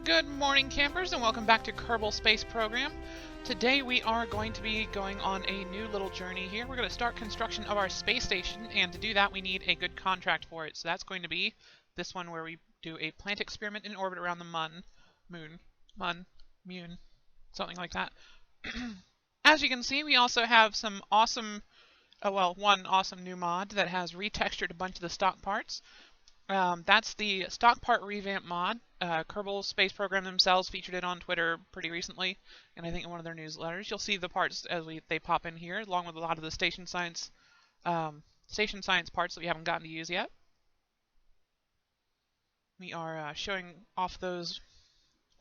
Good morning, campers, and welcome back to Kerbal Space Program. Today we are going to be going on a new little journey here. We're going to start construction of our space station, and to do that we need a good contract for it. So that's going to be this one where we do a plant experiment in orbit around the Mun, something like that. As you can see, we also have some awesome, one awesome new mod that has retextured a bunch of the stock parts. That's the stock part revamp mod. Kerbal Space Program themselves featured it on Twitter pretty recently, and I think in one of their newsletters. You'll see the parts as they pop in here, along with a lot of the station science parts that we haven't gotten to use yet. We are showing off those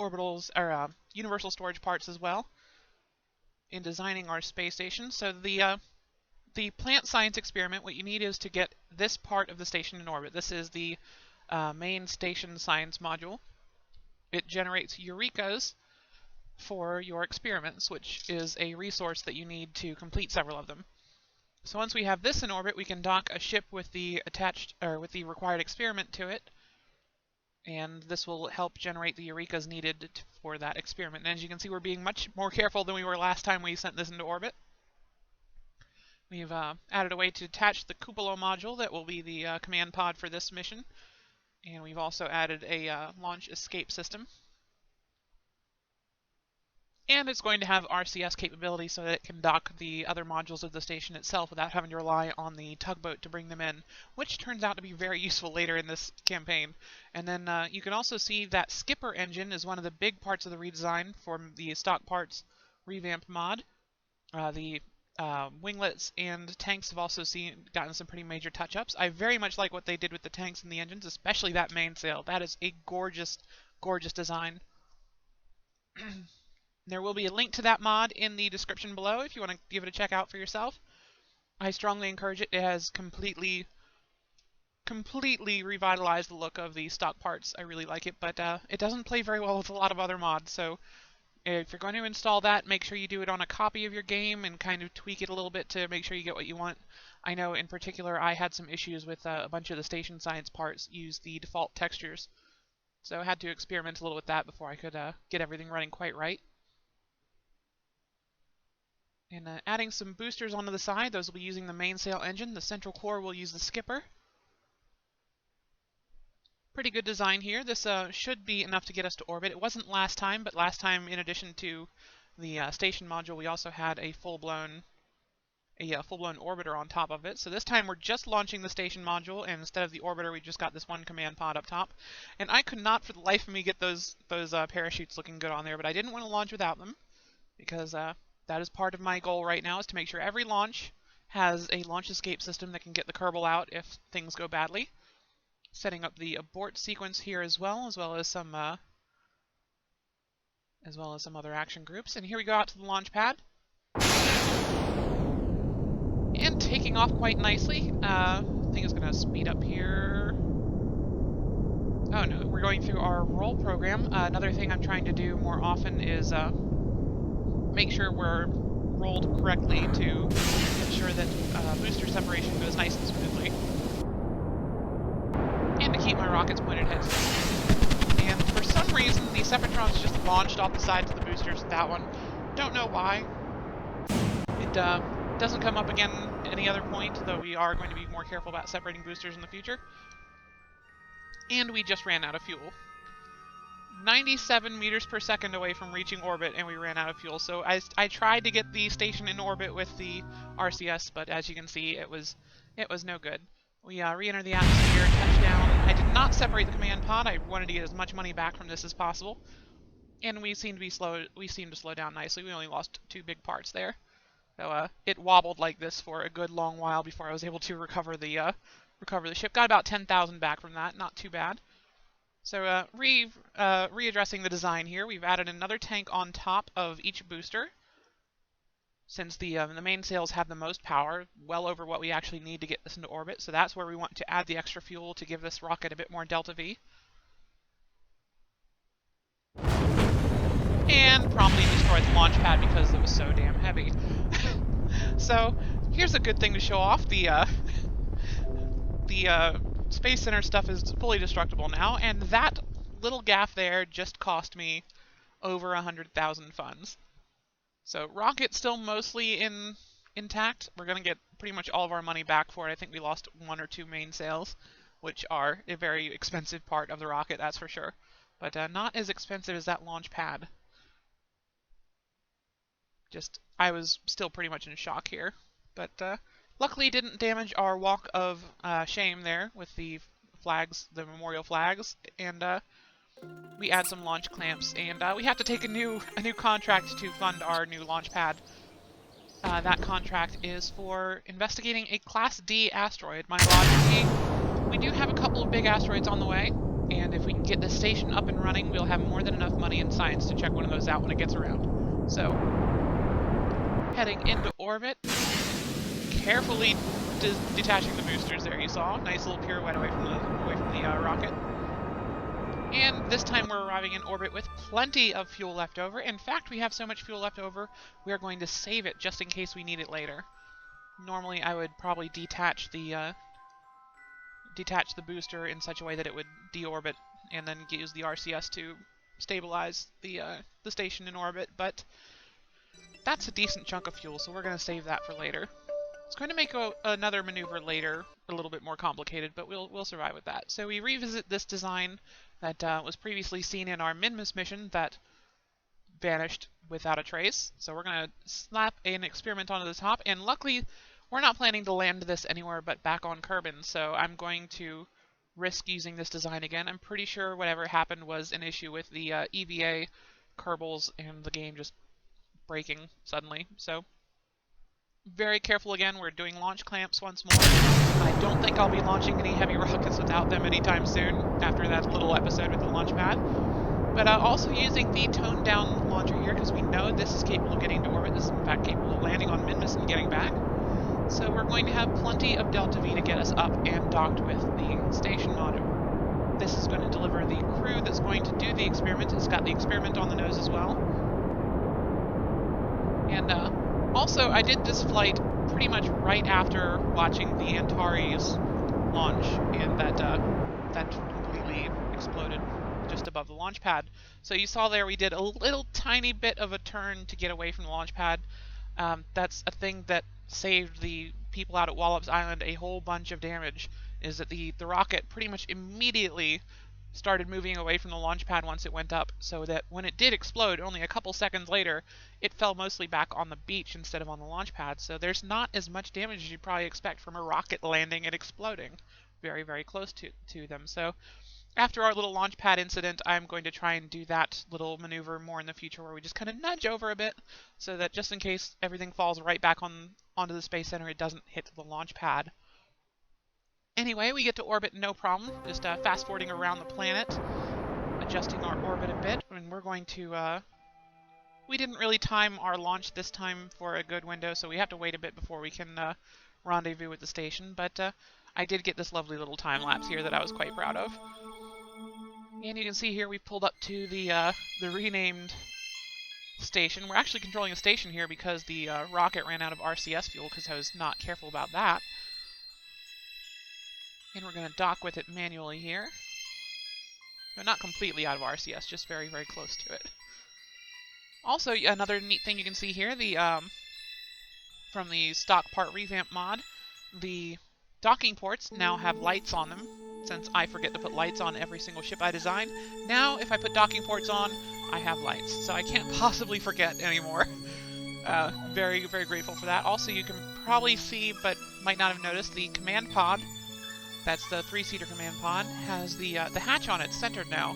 orbitals or universal storage parts as well in designing our space station. So the plant science experiment, what you need is to get this part of the station in orbit. This is the main station science module. It generates eurekas for your experiments, which is a resource that you need to complete several of them. So once we have this in orbit, we can dock a ship with the required experiment to it, and this will help generate the eurekas needed for that experiment. And as you can see, we're being much more careful than we were last time we sent this into orbit. We've added a way to attach the cupola module that will be the command pod for this mission. And we've also added a launch escape system. And it's going to have RCS capability so that it can dock the other modules of the station itself without having to rely on the tugboat to bring them in, which turns out to be very useful later in this campaign. And then you can also see that skipper engine is one of the big parts of the redesign for the stock parts revamp mod. The winglets and tanks have also gotten some pretty major touch-ups. I very much like what they did with the tanks and the engines, especially that mainsail. That is a gorgeous, gorgeous design. There will be a link to that mod in the description below if you want to give it a check out for yourself. I strongly encourage it. It has completely revitalized the look of the stock parts. I really like it, but it doesn't play very well with a lot of other mods, so if you're going to install that, make sure you do it on a copy of your game and kind of tweak it a little bit to make sure you get what you want. I know in particular I had some issues with a bunch of the station science parts use the default textures. So I had to experiment a little with that before I could get everything running quite right. And adding some boosters onto the side, those will be using the mainsail engine. The central core will use the skipper. Pretty good design here. This should be enough to get us to orbit. It wasn't last time, but last time, in addition to the station module, we also had a full-blown orbiter on top of it. So this time we're just launching the station module, and instead of the orbiter, we just got this one command pod up top. And I could not, for the life of me, get those parachutes looking good on there, but I didn't want to launch without them, because that is part of my goal right now, is to make sure every launch has a launch escape system that can get the Kerbal out if things go badly. Setting up the abort sequence here as well as some other action groups. And here we go out to the launch pad. And taking off quite nicely. I think it's going to speed up here. Oh no, we're going through our roll program. Another thing I'm trying to do more often is make sure we're rolled correctly to ensure that booster separation goes nice and smoothly. And to keep my rockets pointed heads down. And for some reason, the Separatrons just launched off the sides of the boosters with that one. Don't know why. It doesn't come up again at any other point, though we are going to be more careful about separating boosters in the future. And we just ran out of fuel. 97 meters per second away from reaching orbit, and we ran out of fuel. So I tried to get the station in orbit with the RCS, but as you can see, it was no good. We re-enter the atmosphere, touchdown. I did not separate the command pod. I wanted to get as much money back from this as possible. And we seem to slow down nicely. We only lost 2 big parts there. So it wobbled like this for a good long while before I was able to recover the ship. Got about 10,000 back from that. Not too bad. So readdressing the design here, we've added another tank on top of each booster. Since the mainsails have the most power, well over what we actually need to get this into orbit, so that's where we want to add the extra fuel to give this rocket a bit more delta V. And promptly destroyed the launch pad because it was so damn heavy. So here's a good thing to show off. The Space Center stuff is fully destructible now, and that little gaffe there just cost me over 100,000 funds. So rocket's still mostly intact. We're going to get pretty much all of our money back for it. I think we lost 1 or 2 main sails, which are a very expensive part of the rocket, that's for sure. But not as expensive as that launch pad. I was still pretty much in shock here. But luckily didn't damage our walk of shame there with the flags, the memorial flags, and we add some launch clamps, and we have to take a new contract to fund our new launch pad. That contract is for investigating a Class D asteroid. My logic being, we do have a couple of big asteroids on the way, and if we can get this station up and running, we'll have more than enough money in science to check one of those out when it gets around. So, heading into orbit, carefully detaching the boosters there, you saw. Nice little pirouette away from the rocket. And this time we're arriving in orbit with plenty of fuel left over. In fact, we have so much fuel left over, we are going to save it just in case we need it later. Normally I would probably detach the booster in such a way that it would deorbit and then use the RCS to stabilize the station in orbit, but that's a decent chunk of fuel, so we're going to save that for later. It's going to make another maneuver later a little bit more complicated, but we'll survive with that. So we revisit this design that was previously seen in our Minmus mission that vanished without a trace. So we're going to slap an experiment onto the top, and luckily we're not planning to land this anywhere but back on Kerbin, so I'm going to risk using this design again. I'm pretty sure whatever happened was an issue with the EVA Kerbals and the game just breaking suddenly. So very careful again. We're doing launch clamps once more. I don't think I'll be launching any heavy rockets without them anytime soon after that little episode with the launch pad. But also using the toned down launcher here because we know this is capable of getting to orbit. This is in fact capable of landing on Minmus and getting back. So we're going to have plenty of Delta V to get us up and docked with the station module. This is going to deliver the crew that's going to do the experiment. It's got the experiment on the nose as well. And also, I did this flight pretty much right after watching the Antares launch, and that completely exploded just above the launch pad. So you saw there we did a little tiny bit of a turn to get away from the launch pad. That's a thing that saved the people out at Wallops Island a whole bunch of damage, is that the rocket pretty much immediately started moving away from the launch pad once it went up, so that when it did explode, only a couple seconds later, it fell mostly back on the beach instead of on the launch pad. So there's not as much damage as you'd probably expect from a rocket landing and exploding very, very close to them. So after our little launch pad incident, I'm going to try and do that little maneuver more in the future where we just kind of nudge over a bit so that just in case everything falls right back onto the Space Center, it doesn't hit the launch pad. Anyway, we get to orbit no problem, just fast-forwarding around the planet, adjusting our orbit a bit, and we're going to, we didn't really time our launch this time for a good window, so we have to wait a bit before we can rendezvous with the station, but I did get this lovely little time-lapse here that I was quite proud of. And you can see here we've pulled up to the renamed station. We're actually controlling a station here because the rocket ran out of RCS fuel because I was not careful about that. And we're going to dock with it manually here. No, not completely out of RCS, just very, very close to it. Also, another neat thing you can see here, from the stock part revamp mod, the docking ports now have lights on them, since I forget to put lights on every single ship I design. Now, if I put docking ports on, I have lights, so I can't possibly forget anymore. Very, very grateful for that. Also, you can probably see, but might not have noticed, the command pod. That's the 3-seater command pod, has the hatch on it centered now,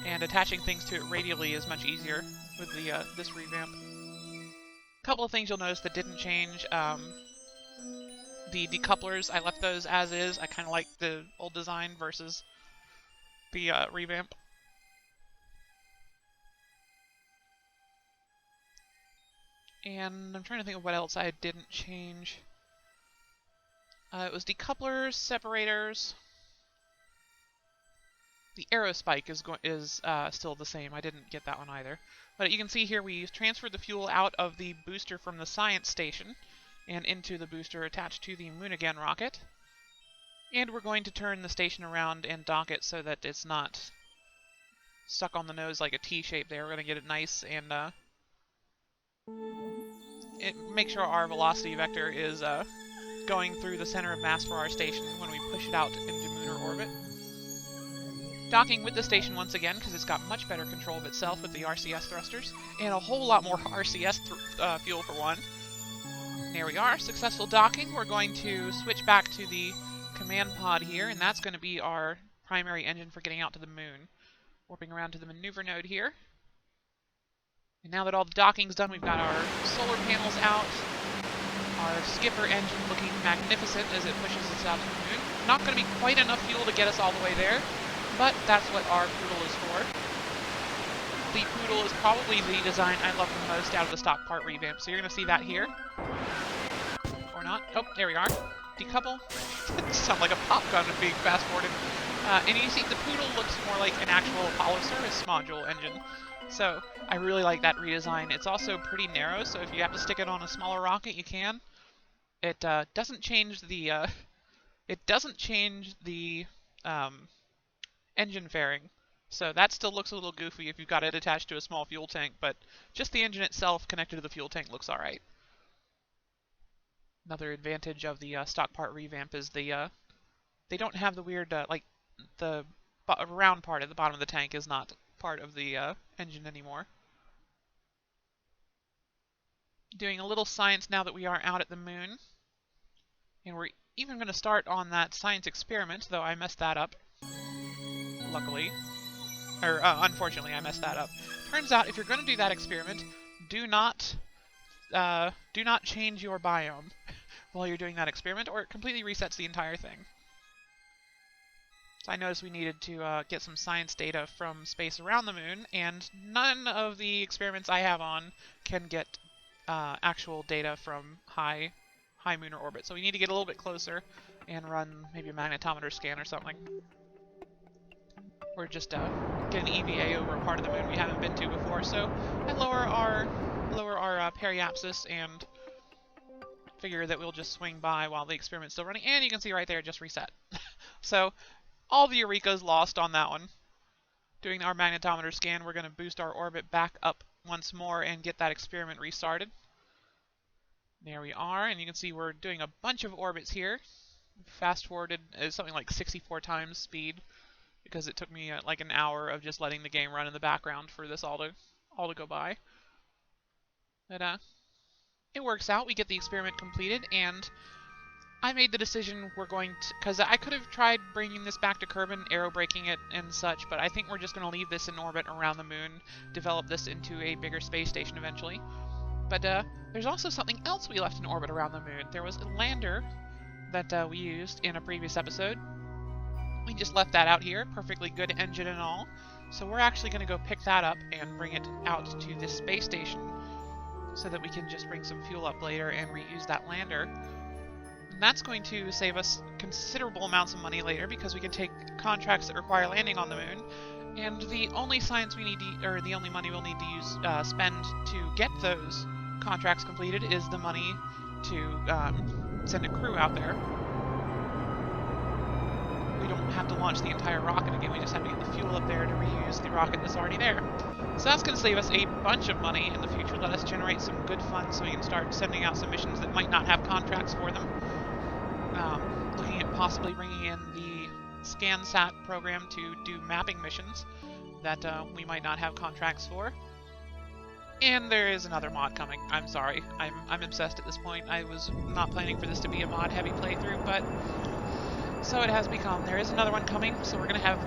and attaching things to it radially is much easier with the this revamp. A couple of things you'll notice that didn't change. The decouplers, I left those as is. I kind of like the old design versus the revamp. And I'm trying to think of what else I didn't change. It was decouplers, separators. The aerospike is still the same. I didn't get that one either. But you can see here we transferred the fuel out of the booster from the science station and into the booster attached to the Munar rocket. And we're going to turn the station around and dock it so that it's not stuck on the nose like a T shape there. We're going to get it nice and make sure our velocity vector is going through the center of mass for our station when we push it out into Munar orbit. Docking with the station once again, because it's got much better control of itself with the RCS thrusters, and a whole lot more RCS fuel for one. There we are, successful docking. We're going to switch back to the command pod here, and that's going to be our primary engine for getting out to the moon. Warping around to the maneuver node here. And now that all the docking's done, we've got our solar panels out. Our skipper engine looking magnificent as it pushes us out to the moon. Not going to be quite enough fuel to get us all the way there, but that's what our Poodle is for. The Poodle is probably the design I love the most out of the stock part revamp, so you're going to see that here. Or not. Oh, there we are. Decouple. Sound like a pop gun being fast-forwarded. And you see the Poodle looks more like an actual Apollo service module engine. So I really like that redesign. It's also pretty narrow, so if you have to stick it on a smaller rocket, you can. It doesn't change the engine fairing, so that still looks a little goofy if you've got it attached to a small fuel tank. But just the engine itself connected to the fuel tank looks all right. Another advantage of the stock part revamp is they don't have the weird like the round part at the bottom of the tank is not part of the engine anymore. Doing a little science now that we are out at the moon. And we're even going to start on that science experiment, though I messed that up. Luckily. Or, unfortunately, I messed that up. Turns out, if you're going to do that experiment, do not change your biome while you're doing that experiment, or it completely resets the entire thing. So I noticed we needed to get some science data from space around the moon, and none of the experiments I have on can get actual data from high Munar orbit. So we need to get a little bit closer and run maybe a magnetometer scan or something. Or just get an EVA over a part of the moon we haven't been to before. So I lower our periapsis and figure that we'll just swing by while the experiment's still running. And you can see right there, it just reset. So all the Eureka's lost on that one. Doing our magnetometer scan, we're going to boost our orbit back up once more and get that experiment restarted. There we are, and you can see we're doing a bunch of orbits here. Fast forwarded something like 64 times speed, because it took me like an hour of just letting the game run in the background for this all to go by. But it works out. We get the experiment completed, and I made the decision we're going to, because I could have tried bringing this back to Kerbin, aerobraking it and such, but I think we're just going to leave this in orbit around the moon, develop this into a bigger space station eventually. But there's also something else we left in orbit around the moon. There was a lander that we used in a previous episode. We just left that out here, perfectly good engine and all. So we're actually going to go pick that up and bring it out to this space station so that we can just bring some fuel up later and reuse that lander. And that's going to save us considerable amounts of money later, because we can take contracts that require landing on the moon, and the only science we need to, or the only money we'll need to use spend to get those contracts completed is the money to send a crew out there. We don't have to launch the entire rocket again, we just have to get the fuel up there to reuse the rocket that's already there. So that's going to save us a bunch of money in the future, let us generate some good funds so we can start sending out some missions that might not have contracts for them. Looking at possibly bringing in the ScanSat program to do mapping missions that we might not have contracts for. And there is another mod coming. I'm sorry, I'm obsessed at this point. I was not planning for this to be a mod-heavy playthrough, but so it has become. There is another one coming, so we're going to have...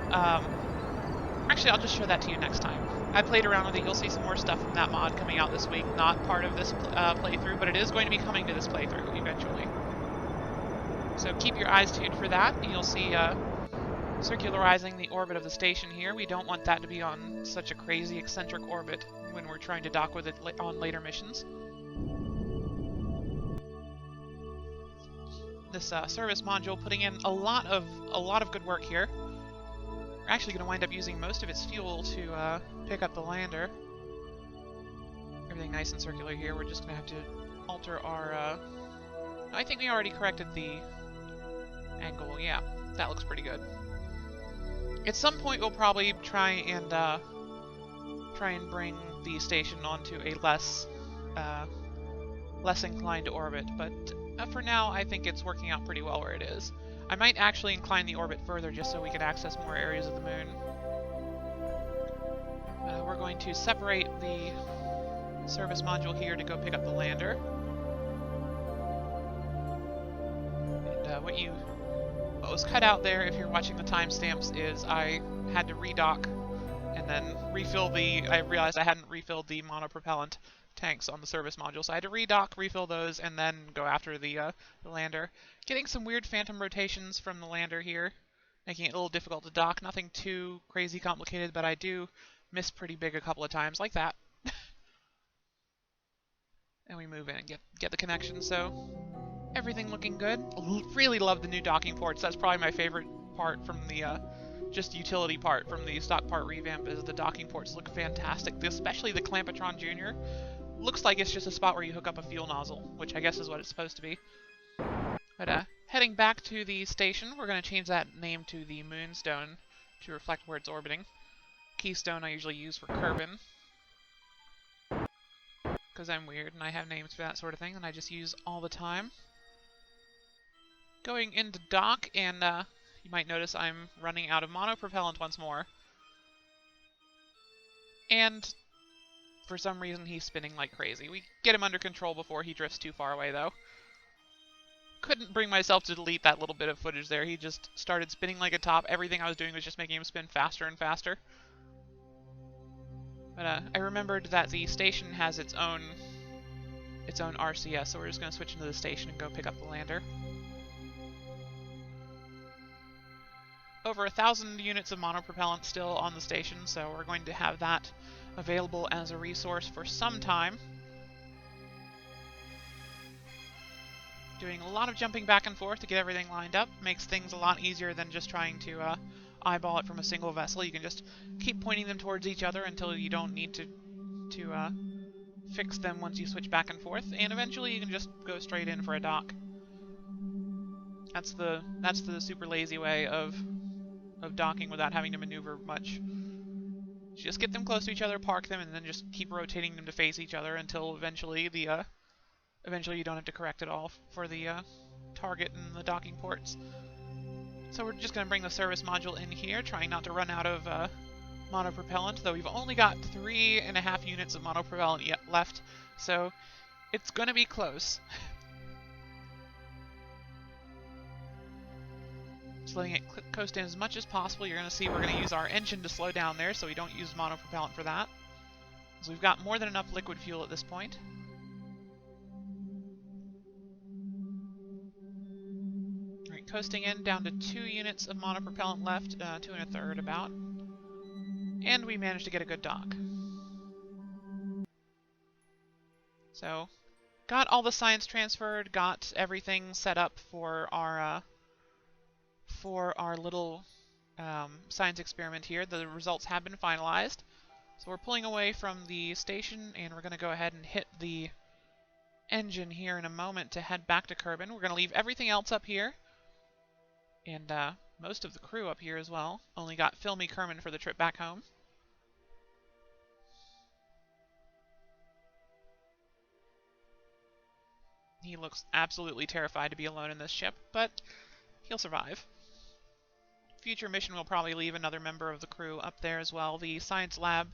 actually, I'll just show that to you next time. I played around with it. You'll see some more stuff from that mod coming out this week. Not part of this playthrough, but it is going to be coming to this playthrough eventually. So keep your eyes tuned for that. You'll see circularizing the orbit of the station here. We don't want that to be on such a crazy eccentric orbit when we're trying to dock with it on later missions. This service module putting in a lot of good work here. We're actually going to wind up using most of its fuel to pick up the lander. Everything nice and circular here. We're just going to have to alter our... I think we already corrected the angle. Yeah, that looks pretty good. At some point, we'll probably try and bring the station onto a less inclined orbit, but for now, I think it's working out pretty well where it is. I might actually incline the orbit further just so we can access more areas of the moon. We're going to separate the service module here to go pick up the lander. And what was cut out there, if you're watching the timestamps, is I had to redock and then I realized I hadn't refilled the monopropellant tanks on the service module, so I had to redock, refill those, and then go after the lander. Getting some weird phantom rotations from the lander here, making it a little difficult to dock. Nothing too crazy complicated, but I do miss pretty big a couple of times, like that. And we move in and get the connection, so everything looking good. Really love the new docking ports. That's probably my favorite part from the just utility part from the stock part revamp, is the docking ports look fantastic, especially the Clampatron Jr. Looks like it's just a spot where you hook up a fuel nozzle, which I guess is what it's supposed to be. But heading back to the station, we're going to change that name to the Moonstone to reflect where it's orbiting. Keystone I usually use for Kerbin, because I'm weird and I have names for that sort of thing, and I just use all the time. Going into dock, and you might notice I'm running out of monopropellant once more. And for some reason, he's spinning like crazy. We get him under control before he drifts too far away, though. Couldn't bring myself to delete that little bit of footage there. He just started spinning like a top. Everything I was doing was just making him spin faster and faster. But I remembered that the station has its own RCS, so we're just going to switch into the station and go pick up the lander. Over 1,000 units of monopropellant still on the station, so we're going to have that available as a resource for some time. Doing a lot of jumping back and forth to get everything lined up makes things a lot easier than just trying to eyeball it from a single vessel. You can just keep pointing them towards each other until you don't need to fix them once you switch back and forth, and eventually you can just go straight in for a dock. That's the super lazy way of docking without having to maneuver much. Just get them close to each other, park them, and then just keep rotating them to face each other until eventually you don't have to correct it all for the target and the docking ports. So we're just going to bring the service module in here, trying not to run out of monopropellant, though we've only got 3.5 units of monopropellant yet left, so it's going to be close. Just letting it coast in as much as possible. You're going to see we're going to use our engine to slow down there, so we don't use monopropellant for that. So we've got more than enough liquid fuel at this point. Alright, coasting in down to 2 units of monopropellant left, 2 1/3 about. And we managed to get a good dock. So, got all the science transferred, got everything set up for our little science experiment here. The results have been finalized. So we're pulling away from the station, and we're going to go ahead and hit the engine here in a moment to head back to Kerbin. We're going to leave everything else up here, and most of the crew up here as well. Only got Filmy Kerman for the trip back home. He looks absolutely terrified to be alone in this ship, but he'll survive. Future mission will probably leave another member of the crew up there as well. The science lab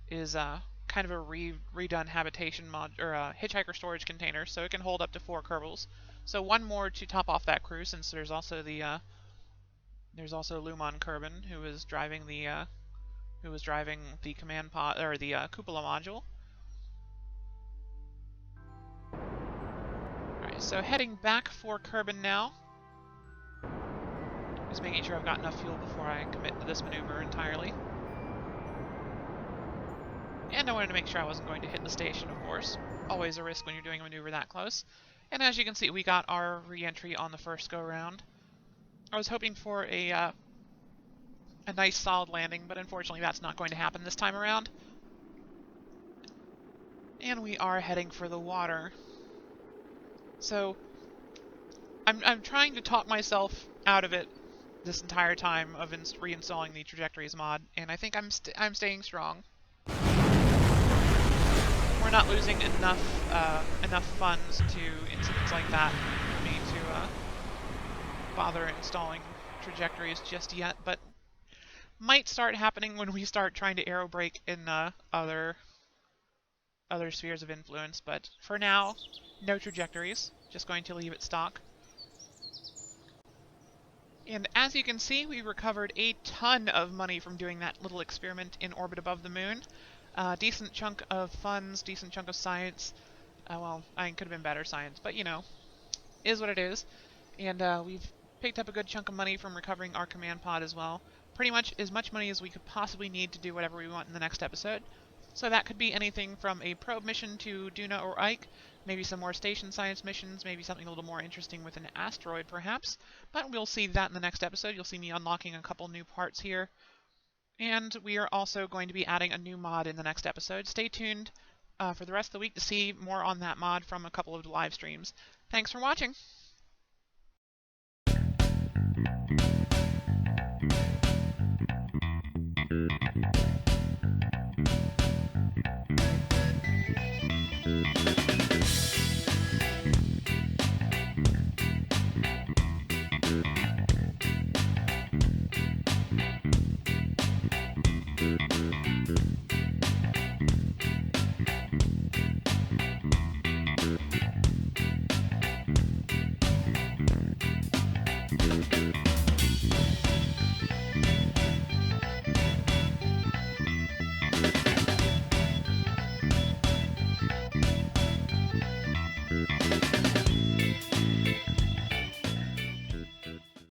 is kind of a redone habitation mod, or hitchhiker storage container, so it can hold up to 4 Kerbals. So 1 more to top off that crew, since there's also Luman Kerbin, who was driving the command pod, or the cupola module. Alright, so heading back for Kerbin now. Just making sure I've got enough fuel before I commit to this maneuver entirely. And I wanted to make sure I wasn't going to hit the station, of course. Always a risk when you're doing a maneuver that close. And as you can see, we got our re-entry on the first go-round. I was hoping for a nice solid landing, but unfortunately that's not going to happen this time around. And we are heading for the water. So, I'm trying to talk myself out of it this entire time of reinstalling the trajectories mod, and I think I'm staying strong. We're not losing enough funds to incidents like that for me to bother installing trajectories just yet, but might start happening when we start trying to aero brake in other spheres of influence. But for now, no trajectories. Just going to leave it stock. And as you can see, we recovered a ton of money from doing that little experiment in orbit above the moon. Decent chunk of funds, decent chunk of science. Well, I could have been better science, but you know, is what it is. And we've picked up a good chunk of money from recovering our command pod as well. Pretty much as much money as we could possibly need to do whatever we want in the next episode. So that could be anything from a probe mission to Duna or Ike, maybe some more station science missions, maybe something a little more interesting with an asteroid perhaps. But we'll see that in the next episode. You'll see me unlocking a couple new parts here. And we are also going to be adding a new mod in the next episode. Stay tuned for the rest of the week to see more on that mod from a couple of live streams. Thanks for watching!